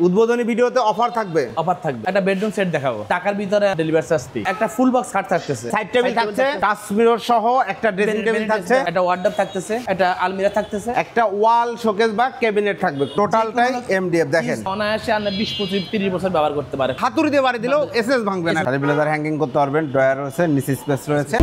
উদ্বোধনী ভিডিওতে অফার থাকবে। একটা বেডরুম সেট দেখাবো, টাকার ভিতরে ডেলিভারি চার্জ ফ্রি, একটা ফুল বক্স খাট থাকতেছে, সাইড টেবিল থাকছে, টাচ মিরর সহ একটা ড্রেসিং টেবিল থাকছে, একটা ওয়ার্ডরোব থাকতেছে, একটা আলমিরা থাকতেছে, একটা ওয়াল শোকেস বা ক্যাবিনেট থাকবে। টোটালটাই এমডিএফ। দেখেন অনায়াসে আপনি 20, 25, 30 বছর ব্যবহার করতে পারে। হাতুড়ি দিয়ে বাড়ি দিলেও এসএস ভাঙবে না। ব্লেজার হ্যাঙ্গিং করতে পারবেন, ড্রয়ার রয়েছে, নিচে স্পেস রয়েছে।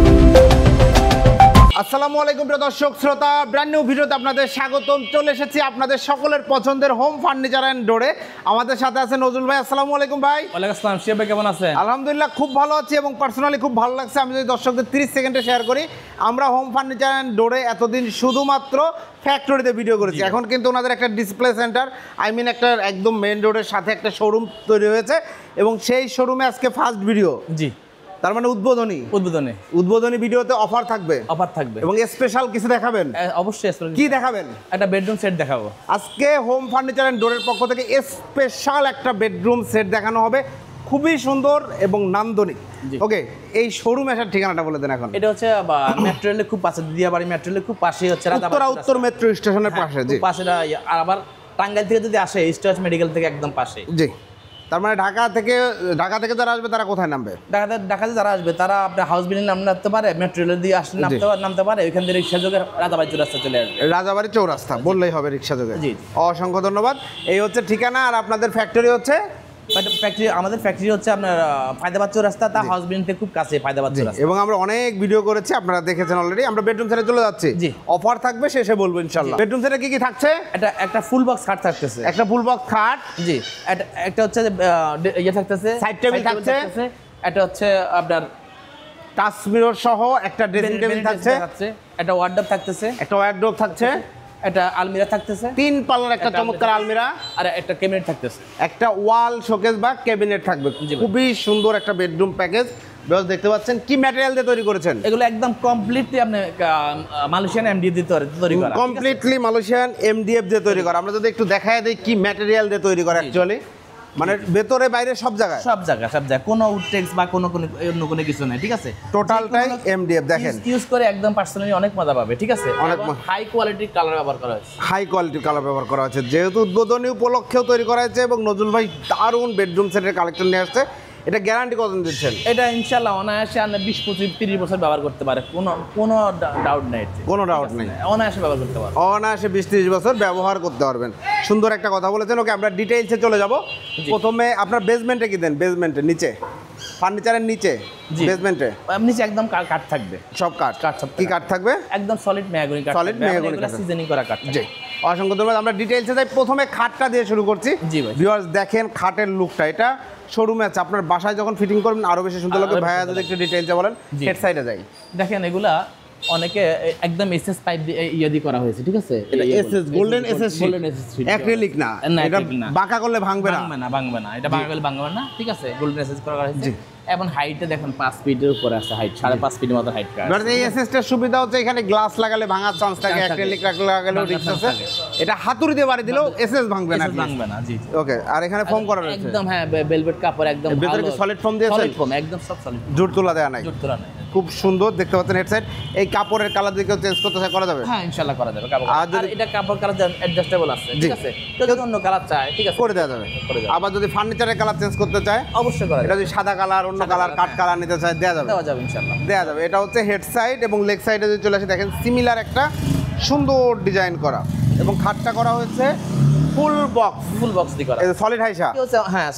আসসালামু আলাইকুম প্রিয় দর্শক শ্রোতা, ব্র্যান্ড নিউ ভিডিওতে আপনাদের স্বাগতম। চলে এসেছি আপনাদের সকলের পছন্দের হোম ফার্নিচার অ্যান্ড ডোরে। আমাদের সাথে আছে নজরুল ভাই। আসসালামু আলাইকুম ভাই। ওয়ালাইকুম আসসালাম। শিব ভাই কেমন আছেন? আলহামদুলিল্লাহ খুব ভালো আছি এবং পার্সোনালি খুব ভালো লাগছে। আমি যদি দর্শকদের 30 সেকেন্ডে শেয়ার করি, আমরা হোম ফার্নিচার অ্যান্ড ডোরে এতদিন শুধুমাত্র ফ্যাক্টরিতে ভিডিও করেছি। এখন কিন্তু ওনাদের একটা ডিসপ্লে সেন্টার, একটা একদম মেইন রোডের সাথে একটা শোরুম তৈরি হয়েছে এবং সেই শোরুমে আজকে ফার্স্ট ভিডিও। জি, তার মানে উদ্বোধনী ভিডিওতে অফার থাকবে এবং স্পেশাল কিছু দেখাবেন। অবশ্যই। কি দেখাবেন? একটা বেডরুম সেট দেখাবো আজকে হোম ফার্নিচার এন্ড ডোরের পক্ষ থেকে স্পেশাল একটা বেডরুম সেট দেখানো হবে, খুবই সুন্দর এবং নান্দনিক। ওকে, এই শোরুম আসার ঠিকানাটা বলে দেন এখন। এটা হচ্ছে মেট্রো রেলের খুব পাশে, দিয়াবাড়ি মেট্রো রেলের খুব পাশে হচ্ছে উত্তর মেট্রো স্টেশনের পাশে। জি, পাশে। আর আবার টাঙ্গাইল থেকে যদি আসে, স্টার্স মেডিকেল থেকে একদম পাশে। জি, তার মানে ঢাকা থেকে যারা আসবে তারা কোথায় নামবে? ঢাকাতে যারা আসবে তারা আপনার হাউস বিল্ডিং নামতে পারে, মেট্রো রেল দিয়ে আসলে নামতে পারে। ওইখান থেকে রিক্সা যোগে রাজাবাড়ি চৌরাস্তা চলে আসবে। রাজাবাড়ি চৌরাস্তা বললেই হবে রিক্সা যোগে। জি, অসংখ্য ধন্যবাদ। এই হচ্ছে ঠিকানা। আর আপনাদের ফ্যাক্টরি হচ্ছে? আমাদের ফ্যাক্টরি হচ্ছে আপনার ফায়দাবাদ চৌরাস্তা, তা হাউস বিল্ডিং থেকে খুব কাছে ফায়দাবাদ চৌরাস্তা। এবং আমরা অনেক ভিডিও করেছি, আপনারা দেখেছেন অলরেডি। আমরা বেডরুম সেটে চলে যাচ্ছি। জি, অফার থাকবে, শেষে বলবো ইনশাআল্লাহ। বেডরুম সেটে কি কি থাকছে? একটা ফুল বক্স খাট থাকতেছে, একটা ফুল বক্স খাট। জি, একটা হচ্ছে ইয়ে থাকতেছে, সাইড টেবিল থাকছে, একটা হচ্ছে আপনার টাচ মিরর সহ একটা ড্রেসিং টেবিল থাকছে, একটা ওয়ার্ডরোব থাকতেছে, একটা আলমিরা থাকতেছে, 3 পাল্লার একটা চমৎকার আলমিরা, আর একটা ক্যাবিনেট থাকতেছে, একটা ওয়াল শোকেস বা ক্যাবিনেট থাকবে। খুবই সুন্দর একটা বেডরুম প্যাকেজ। দেখতে পাচ্ছেন কি ম্যাটেরিয়াল দিয়ে তৈরি করেছেন? এগুলো একদম কমপ্লিটলি আপনি মালয়েশিয়ান এমডিএফ দিয়ে তৈরি করা। কমপ্লিটলি মালয়েশিয়ান এমডিএফ দিয়ে তৈরি করা। আমরা যদি একটু দেখায় দেই কি ম্যাটেরিয়াল দিয়ে তৈরি করা অ্যাকচুয়ালি, মানে ভেতরে বাইরে সব জায়গায় কোনো উডটেক্স বা অন্য কোনো কিছু নাই। ঠিক আছে, টোটালটাই এমডিএফ। দেখেন ইউজ করে একদম পার্সোনালি অনেক মজা পাবে। ঠিক আছে, অনেক হাই কোয়ালিটির কালার ব্যবহার করা হয়েছে। যেহেতু উদ্বোধনী উপলক্ষেও তৈরি করা হয়েছে এবং নজরুল ভাই দারুণ বেডরুম সেটের কালেকশন নিয়ে আসছে। এটা গ্যারান্টি কতদিন দিচ্ছেন? এটা ইনশাআল্লাহ অনায়াসে আপনি 20, 25, 30 বছর ব্যবহার করতে পারে। কোনো ডাউট নেই। অনায়াসে ব্যবহার করতে পারবেন। অনায়াসে 20-30 বছর ব্যবহার করতে পারবেন। সুন্দর একটা কথা বলেছেন। ওকে, আমরা ডিটেইলসে চলে যাব। প্রথমে আপনার বেসমেন্টে কি দেন? বেসমেন্টে নিচে, ফার্নিচারের নিচে বেসমেন্টে নিচে একদম কাঠ থাকবে। সব কাঠ। কি কাঠ থাকবে? একদম সলিড মেহগনি কাঠ। সিজনিং করা কাঠ। জি, অসংখ্য ধন্যবাদ। আমরা ডিটেইলসে যাই। প্রথমে খাটটা দিয়ে শুরু করছি। জি ভাই। ভিউয়ার্স দেখেন খাটের লুকটা। এটা শোরুমে আছে, আপনার বাসায় যখন ফিটিং করবেন আরো বেশি সুন্দর লাগবে। ভাইয়া যদি একটু ডিটেইলসে বলেন। হেড সাইডে যাই। দেখেন এগুলা অনেকে একদম এসএস পাইপ দিয়ে ইয়ে করা হয়েছে। ঠিক আছে, এটা SS golden SS sheet, acrylic না। এটা বাঁকা করলে ভাঙবে না। এটা বাঁকা করলে ভাঙবে না। ঠিক আছে, গোল্ডেন এসএস করা হয়েছে। এখন হাইটে দেখেন 5 ফিটের উপরে আছে, হাইট 5.5 ফিটের মতো হাইট। এই এসএসটার সুবিধা হচ্ছে এখানে গ্লাস লাগালে ভাঙার চান্স থাকে, অ্যাক্রিলিক লাগালেও রিস্ক আছে। এটা হাতুড়ি দিয়ে বাড়ি দিলেও এসএস ভাঙবে না। জি। ওকে, আর এখানে ফোম করা রয়েছে একদম। হ্যাঁ, ভেলভেট কাপড় একদম। ভিতরে কি সলিড ফোম দিয়েছে? সলিড ফোম একদম, সব সলিড। জুট তোলা দেয়া নাই। খুব সুন্দর দেখতে পাচ্ছেন হেড সাইড। এই কাপড়ের কালার দিকেও চেঞ্জ করতে চাই, করা যাবে? হ্যাঁ, ইনশাআল্লাহ করা যাবে। আর এটা কাপড় কালার অ্যাডজাস্টেবল আছে। ঠিক আছে, যদি অন্য কালার চায়, ঠিক আছে, করে দেওয়া যাবে। আবার যদি ফার্নিচারের কালার চেঞ্জ করতে চায়, অবশ্যই করা যাবে। এটা যদি সাদা কালার, অন্য কালার, কাঠ কালার নিতে চায়, দেওয়া যাবে ইনশাআল্লাহ, দেওয়া যাবে। এটা হচ্ছে হেড সাইড এবং লেগ সাইডে যদি চলে আসে দেখেন সিমিলার একটা সুন্দর ডিজাইন করা এবং খাটটা করা হয়েছে ফুল বক্স দিয়ে করা। এটা সলিড হাইসা। হ্যাঁ,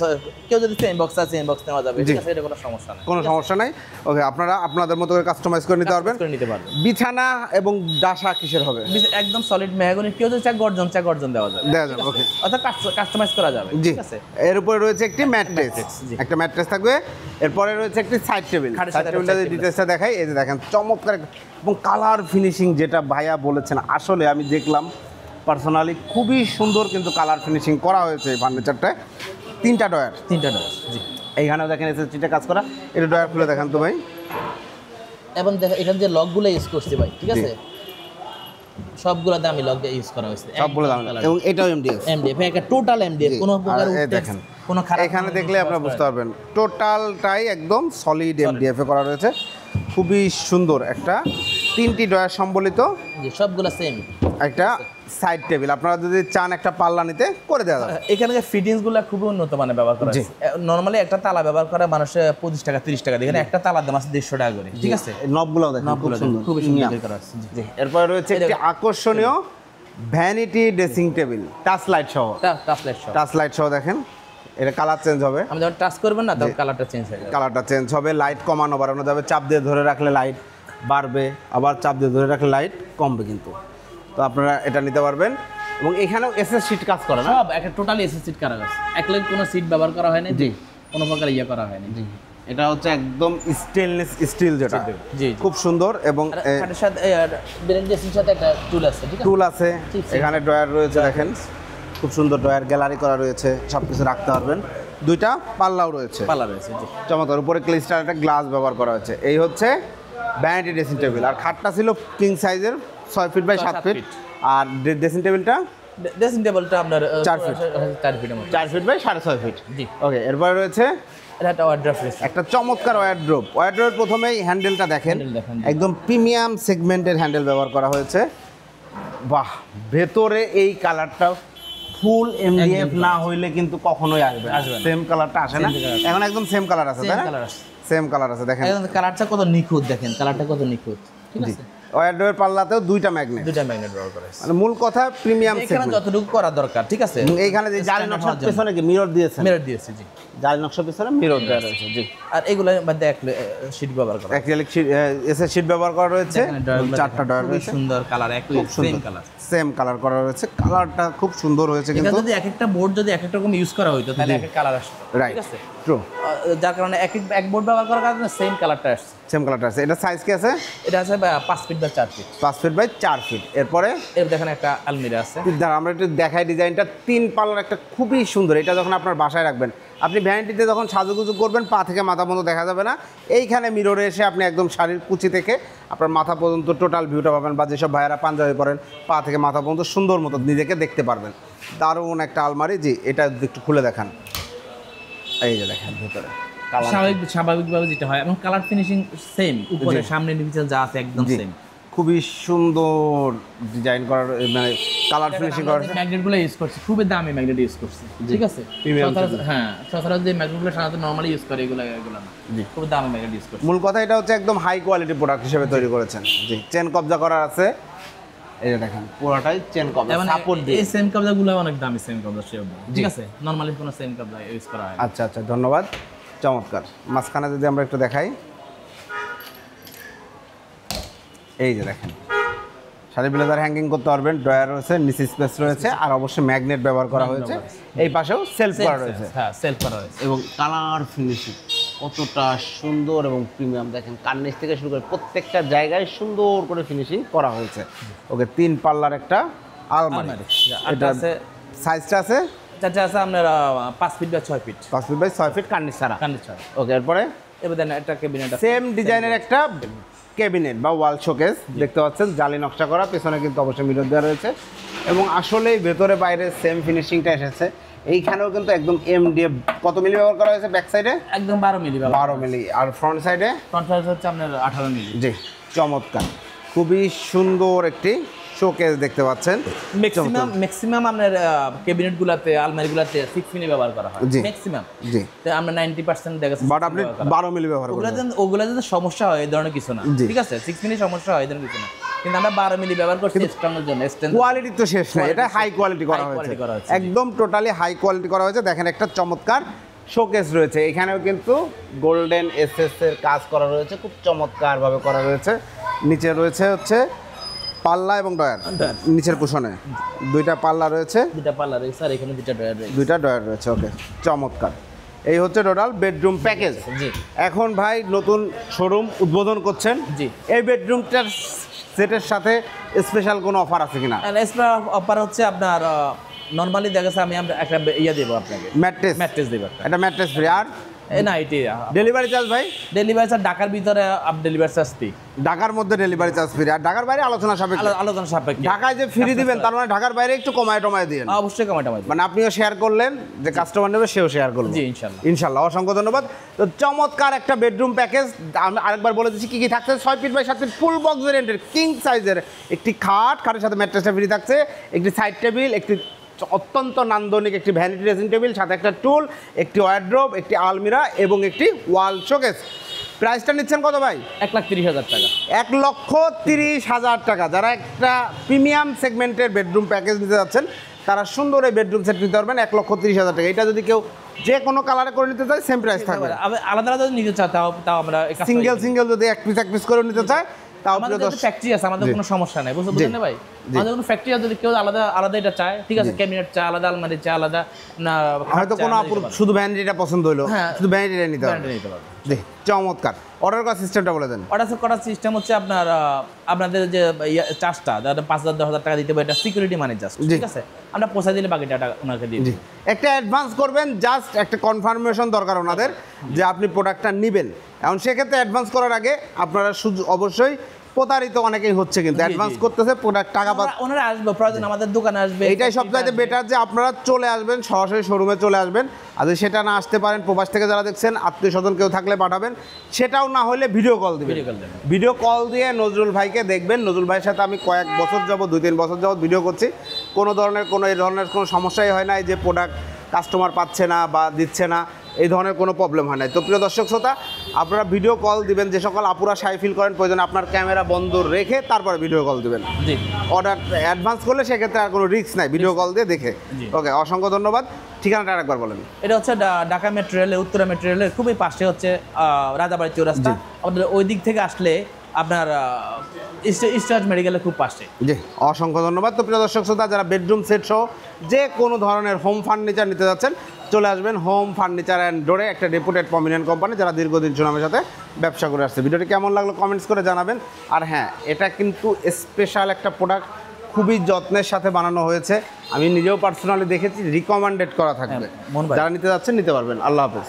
কেউ যদি সেম বক্স আছে, সেম বক্স নেওয়া যাবে। ঠিক আছে, এটা কোনো সমস্যা নাই। কোনো সমস্যা নাই। ওকে, আপনারা আপনাদের মতো করে কাস্টমাইজ করে নিতে পারবেন। বিছানা এবং ডাসা কিসের হবে? একদম সলিড মেহগনি। কেউ যদি গর্জন দেওয়া যাবে। ওকে, অর্থাৎ কাস্টমাইজ করা যাবে। ঠিক আছে, এর উপরে রয়েছে একটি ম্যাট্রেস। একটা ম্যাট্রেস থাকবে। এরপরে রয়েছে একটি সাইড টেবিল। সাইড টেবিলটা যদি ডিটেইলসটা দেখাই, এই যে দেখেন চমৎকার এবং কালার ফিনিশিং যেটা ভাইয়া বলেছেন, আসলে আমি দেখলাম পার্সোনালি খুবই সুন্দর কিন্তু কালার ফিনিশিং করা হয়েছে এই ফার্নিচারটায়। 3টা ডয়ার। জি, এইখানেও দেখেন এসএসটিটা কাজ করা। এটা ডয়ার খুলে দেখান তো ভাই। এবং দেখেন এখানে যে লকগুলো ইউজ করছি ভাই। ঠিক আছে, সবগুলো দামি লক দিয়ে ইউজ করা হয়েছে, সবগুলো দামি। এবং এটাও এমডিএফ। একটা টোটাল এমডিএফ। কোনো প্রকার দেখেন কোনো খারাপ এখানে দেখলে আপনারা বুঝতে পারবেন টোটালটাই একদম সলিড এমডিএফ এ করা রয়েছে। খুবই সুন্দর একটা 3টি ডয়ার সম্বলিত। সবগুলো সেম। একটা সাইড টেবিল আপনারা যদি চান একটা পাল্লা নিতে করে দেওয়া যাবে। এখানে ফিটিংস গুলো খুব উন্নত মানের ব্যবহার করা আছে। নরমালি একটা তালা ব্যবহার করে মানুষে 25 টাকা 30 টাকা দিয়ে, এখানে একটা তালার দাম আছে 150 টাকা করে। ঠিক আছে, নবগুলো দেখেন খুব সুন্দর করা আছে। জি, এরপর রয়েছে একটি আকর্ষণীয় vanity dressing table, touch light সহ। টাচ লাইট সহ দেখেন, এটা কালার চেঞ্জ হবে। আপনি যখন টাচ করবেন না তখন কালারটা চেঞ্জ হয়ে যাবে। কালারটা চেঞ্জ হবে, লাইট কমানো বাড়ানো যাবে। চাপ দিয়ে ধরে রাখলে লাইট বাড়বে, আবার চাপ দিয়ে ধরে রাখলে লাইট কমবে কিন্তু। তো আপনারা এটা নিতে পারবেন। এবং এখানেও এসএস সিট কাজ করে না, সব একটা টোটালি এসএস সিট করা আছে। একলাই কোনো সিট ব্যবহার করা হয়নি, জি, কোনো প্রকার করা হয়নি। জি, এটা হচ্ছে একদম স্টেনলেস স্টিল, যেটা জি খুব সুন্দর। এবং এর সাথে ব্র্যান্ড ড্রেসিংয়ের সাথে একটা টুল আছে। ঠিক আছে, টুল আছে। এখানে ড্রয়ার রয়েছে, দেখেন খুব সুন্দর ড্রয়ার, গ্যালারি করা রয়েছে, সবকিছু রাখতে পারবেন। দুইটা পাল্লাও রয়েছে, জি, চমৎকার। উপরে ক্লিস্টার একটা গ্লাস ব্যবহার করা হয়েছে। এই হচ্ছে ভ্যানিটি ড্রেসিং টেবিল। আর খাটটা ছিল কিং সাইজের 6 ফিট বাই 7 ফিট। আর ড্রেসিং টেবিলটা আপনার 4 ফিট, 4 ফিটের মতো, 4 ফিট বাই 6.5 ফিট। জি, ওকে। এরপরে রয়েছে একটা চমৎকার ওয়ারড্রোব। ওয়ারড্রোবের প্রথমেই হ্যান্ডেলটা দেখেন, একদম প্রিমিয়াম সেগমেন্টের হ্যান্ডেল ব্যবহার করা হয়েছে। বাহ, ভেতরে এই কালারটা ফুল এমডিএফ না হইলে কিন্তু কখনোই আসবে না। সেম কালারটা আসে না, এখন একদম সেম কালার আছে, তাই না? সেম কালার আছে, দেখেন কালারটা কত নিখুঁত, দেখেন কালারটা কত নিখুঁত। ঠিক আছে, ওয়ারড্রোবের পাল্লাতেও দুইটা ম্যাগনেট ব্যবহার করা হয়েছে। মানে মূল কথা প্রিমিয়াম এখানে যতটুকু করা দরকার। ঠিক আছে, এইখানে যে জালি নকশার পেছনে কি মিরর দিয়েছে? মিরর দিয়েছে, জি, জালি নকশার পেছনে মিরর দেওয়া রয়েছে। জি, আর এগুলো মধ্যে শীট ব্যবহার করা, অ্যাক্রিলিক এসএস শীট ব্যবহার করা রয়েছে। চারটা ডয়ার রয়েছে, সুন্দর কালার, একই সেম কালার, সেম কালার করা রয়েছে। কালারটা খুব সুন্দর হয়েছে। কিন্তু যদি এক একটা বোর্ড যদি এক একটা রকম ইউজ করা হইতো তাহলে এক এক কালার আসতো। রাইট, ঠিক আছে, ট্রু। যার কারণে এক বোর্ড ব্যবহার করার কারণে সেম কালারটা আসছে, সেম কালারটা আছে। এটা সাইজ কি আছে? এটা আছে 5 feet by 4 feet, 5 feet by 4 feet. এরপরে এর দেখেন একটা আলমিরা আছে। আমরা একটু দেখাই ডিজাইনটা। 3 পাল্লার একটা খুবই সুন্দর। এটা যখন আপনার বাসায় রাখবেন, আপনি ভ্যানিটিতে যখন সাজুগুজু করবেন, পা থেকে মাথা পর্যন্ত দেখা যাবে না। এইখানে মিররে এসে আপনি একদম শাড়ির কুচি থেকে আপনার মাথা পর্যন্ত টোটাল ভিউটা পাবেন। বা যেসব ভাইয়ারা পাঞ্জাবি পরেন, পা থেকে মাথা পর্যন্ত সুন্দর মতো নিজেকে দেখতে পারবেন। দারুণ একটা আলমারি। জি, এটা একটু খুলে দেখান। এই যে দেখেন ভিতরে স্বাভাবিকভাবে যেটা হয়, এবং কালার ফিনিশিং সেম, উপরে সামনে নিচে যা আছে একদম সেম। খুবই সুন্দর ডিজাইন করার, মানে কালার ফিনিশিং করার। ম্যাগনেটগুলো ইউজ করছি, খুবই দামি ম্যাগনেট ইউজ করছি। ঠিক আছে, হ্যাঁ, সচরাচর যে ম্যাগনেটগুলো সাধারণত নরমালি ইউজ করে এগুলো না, খুব দামি ম্যাগনেট ইউজ করছি। মূল কথা এটা হচ্ছে একদম হাই কোয়ালিটি প্রোডাক্ট হিসেবে তৈরি করেছেন। জি, চেন কবজা করা আছে। এই যে দেখেন পুরোটাই চেন কবজা সাপোর্ট দিয়ে। এই সেম কবজাগুলো অনেক দামি সেম কবজা সেও। ঠিক আছে, নরমালি কোনো সেম কবজা ইউজ করা হয়। আচ্ছা আচ্ছা, ধন্যবাদ। চমৎকার। মাঝখানে যদি আমরা একটু দেখাই, এই যে দেখেন শাড়ি ব্লেজার হ্যাঙ্গিং করতে পারবেন। ড্রয়ার রয়েছে, নিচে স্পেস রয়েছে, আর অবশ্যই ম্যাগনেট ব্যবহার করা হয়েছে। এই পাশেও সেলফ করা রয়েছে। হ্যাঁ, সেলফ করা হয়েছে। এবং কালার ফিনিশিং কতটা সুন্দর এবং প্রিমিয়াম, দেখেন কার্নিশ থেকে শুরু করে প্রত্যেকটা জায়গায় সুন্দর করে ফিনিশিং করা হয়েছে। ওকে, 3 পাল্লার একটা আলমারি। এটা সাইজটা আছে, চাচা আছে আপনার 5 feet by 6 feet, 5 feet by 6 feet কার্নিশ ছাড়া। ওকে, এরপরে এবার দেন একটা ক্যাবিনেট আছে, সেম ডিজাইনের একটা ক্যাবিনেট বা ওয়াল শোকেস দেখতে পাচ্ছেন, জালি নকশা করা। পেছনে কিন্তু অবশ্যই মিরর দেওয়া রয়েছে, এবং আসলেই ভেতরে বাইরে সেম ফিনিশিংটা এসেছে। এইখানেও কিন্তু একদম এমডিএফ কত মিলি ব্যবহার করা হয়েছে? ব্যাক সাইডে একদম 12 মিলি, 12 মিলি। আর ফ্রন্ট সাইডে হচ্ছে আপনার 18 মিলি। জি, চমৎকার। খুবই সুন্দর একটি শোকেস দেখতে পাচ্ছেন। ম্যাক্সিমাম আপনার ক্যাবিনেটগুলোতে, আলমারিগুলোতে 6 মিলি ব্যবহার করা হয় ম্যাক্সিমাম। জি, তো আমরা 90% দেখা যাচ্ছে, বাট আপনি 12 মিলি ব্যবহার করেন। ওগুলা যদি সমস্যা হয় এই ধরনের কিছু না। ঠিক আছে, 6 মিলি সমস্যা হয় এই ধরনের কিছু না, কিন্তু আমরা 12 মিলি ব্যবহার করছি স্ট্রংয়ের জন্য। কোয়ালিটি তো শেষ না, এটা হাই কোয়ালিটি করা হয়েছে, একদম টোটালি হাই কোয়ালিটি করা হয়েছে। দেখেন একটা চমৎকার শোকেস রয়েছে। এখানেও কিন্তু গোল্ডেন এসএস এর কাজ করা রয়েছে, খুব চমৎকার ভাবে করা রয়েছে। নিচে রয়েছে হচ্ছে পাল্লা এবং ডয়ার, নিচের কুশনে 2টা পাল্লা রয়েছে, 2টা পাল্লা রয়েছে, আর এখানে 2টা ডয়ার রয়েছে, 2টা ডয়ার রয়েছে। ওকে, চমৎকার। এই হচ্ছে টোটাল বেডরুম প্যাকেজ। জি, এখন ভাই নতুন শোরুম উদ্বোধন করছেন। জি, এই বেডরুমটার সেটের সাথে স্পেশাল কোনো অফার আছে কিনা? স্পেশাল অফার হচ্ছে আপনার নরমালি দেখা যাচ্ছে আমি একটা দেবো আপনাকে, ম্যাট্রেস দেবো, এটা ম্যাট্রেস ফ্রি। আর না এটি ডেলিভারি চার্জ ভাই? ডেলিভারি চার্জ ঢাকার ভিতরে ডেলিভারি চার্জ ফ্রি। ঢাকার মধ্যে ডেলিভারি চার্জ ফ্রি, আর ঢাকার বাইরে আলোচনা সাপেক্ষে। ঢাকায় যে ফ্রি দিবেন তার মানে ঢাকার বাইরে একটু কমায় টমায় দিবেন। অবশ্যই কমায় টমায়, মানে আপনিও শেয়ার করলেন, যে কাস্টমার নেবে সেও শেয়ার করবে। জি ইনশাআল্লাহ। ইনশাআল্লাহ, অসংখ্য ধন্যবাদ। তো চমৎকার একটা বেডরুম প্যাকেজ। আমি আরেকবার বলে দিচ্ছি কি কি থাকছে। 6 feet by 7 feet full box ভেরিয়েন্টের কিং সাইজের একটি খাটের সাথে ম্যাট্রেসটা ফ্রি থাকছে, একটি সাইড টেবিল, একটি অত্যন্ত নান্দনিক একটি ভ্যানিটি ড্রেসিং টেবিল, সাথে একটা টুল, একটি ওয়ার্ড্রোব, একটি আলমিরা এবং একটি ওয়াল শোকেস। প্রাইসটা নিচ্ছেন কত ভাই? 1,30,000 টাকা। 1,30,000 টাকা। যারা একটা প্রিমিয়াম সেগমেন্টের বেডরুম প্যাকেজ নিতে যাচ্ছেন তারা সুন্দর এই বেডরুম সেট নিতে পারবেন 1,30,000 টাকা। এটা যদি কেউ যে কোনো কালারে করে নিতে চায় সেম প্রাইস থাকবে। আলাদা আলাদা যদি নিতে চায় তাও আমরা সিঙ্গেল যদি এক পিস করে নিতে চায় তাও আমাদের ফ্যাক্টরি আছে, আমাদের কোনো সমস্যা নাই, বুঝলেন না ভাই? আমাদের কোনো ফ্যাক্টরি আছে, যদি কেউ আলাদা আলাদা এটা চায়, ঠিক আছে, ক্যাবিনেট চায় আলাদা, আলমারি চায় আলাদা, না হয়তো কোনো আপুর শুধু ভ্যানিটিটা পছন্দ হলো, শুধু ভ্যানিটিটা নিতে পারবে। জি, চমৎকার। অর্ডার করার সিস্টেমটা বলে দেন। অর্ডার করার সিস্টেম হচ্ছে আপনাদের যে চার্জটা 5,000-10,000 টাকা দিতে হবে, এটা সিকিউরিটি মানি জাস্ট, ঠিক আছে? আমরা পৌঁছায় দিলে বাকি টাকা ওনাকে দিয়ে দিই। একটা অ্যাডভান্স করবেন, জাস্ট একটা কনফার্মেশন দরকার ওনাদের যে আপনি প্রোডাক্টটা নেবেন। এখন সেক্ষেত্রে অ্যাডভান্স করার আগে আপনারা অবশ্যই প্রতারিত অনেকেই হচ্ছে, কিন্তু অ্যাডভান্স করতেছে প্রোডাক্ট টাকা ওনারা আসবে, প্রয়োজন আমাদের দোকানে আসবে। এটাই সবচাইতে বেটার যে আপনারা চলে আসবেন, সরাসরি শোরুমে চলে আসবেন। আর যদি সেটা না আসতে পারেন, প্রবাস থেকে যারা দেখছেন আত্মীয় স্বজন কেউ থাকলে পাঠাবেন, সেটাও না হলে ভিডিও কল দিবেন। ভিডিও কল দিয়ে নজরুল ভাইকে দেখবেন। নজরুল ভাইয়ের সাথে আমি কয়েক বছর যাবত, 2-3 বছর যাবত ভিডিও করছি। এই ধরনের কোনো সমস্যাই হয় না, এই যে প্রোডাক্ট কাস্টমার পাচ্ছে না বা দিচ্ছে না, এই ধরনের কোনো প্রবলেম হয় না। তো প্রিয় দর্শক শ্রোতা, আপনারা ভিডিও কল দিবেন, যে সকল আপুরা শাই ফিল করেন প্রয়োজন আপনার ক্যামেরা বন্ধ রেখে তারপরে ভিডিও কল দিবেন। অর্ডার অ্যাডভান্স করলে সেক্ষেত্রে আর কোনো রিস্ক নাই, ভিডিও কল দিয়ে দেখে। ওকে, অসংখ্য ধন্যবাদ। ঠিকানাটা আরেকবার বলেন। এটা হচ্ছে ঢাকা মেট্রো রেলের, উত্তরা মেট্রো রেলের খুবই পাশে হচ্ছে রাজাবাড়ি চৌরাস্তা। আমাদের ওই দিক থেকে আসলে আপনার ইস্টার্ন মেডিকেলের খুব পাশে। জি, অসংখ্য ধন্যবাদ। তো প্রিয় দর্শক শ্রোতা, যারা বেডরুম সেট সহ যে কোনো ধরনের হোম ফার্নিচার নিতে যাচ্ছেন চলে আসবেন হোম ফার্নিচার অ্যান্ড ডোরে, একটা রেপুটেড প্রমিনেন্ট কোম্পানি যারা দীর্ঘদিন সুনামের সাথে ব্যবসা করে আসছে। ভিডিওটি কেমন লাগলো কমেন্টস করে জানাবেন। আর হ্যাঁ, এটা কিন্তু স্পেশাল একটা প্রোডাক্ট, খুবই যত্নের সাথে বানানো হয়েছে। আমি নিজেও পার্সোনালি দেখেছি, রিকমেন্ডেড করা থাকবে। যারা নিতে যাচ্ছেন নিতে পারবেন। আল্লাহ হাফেজ।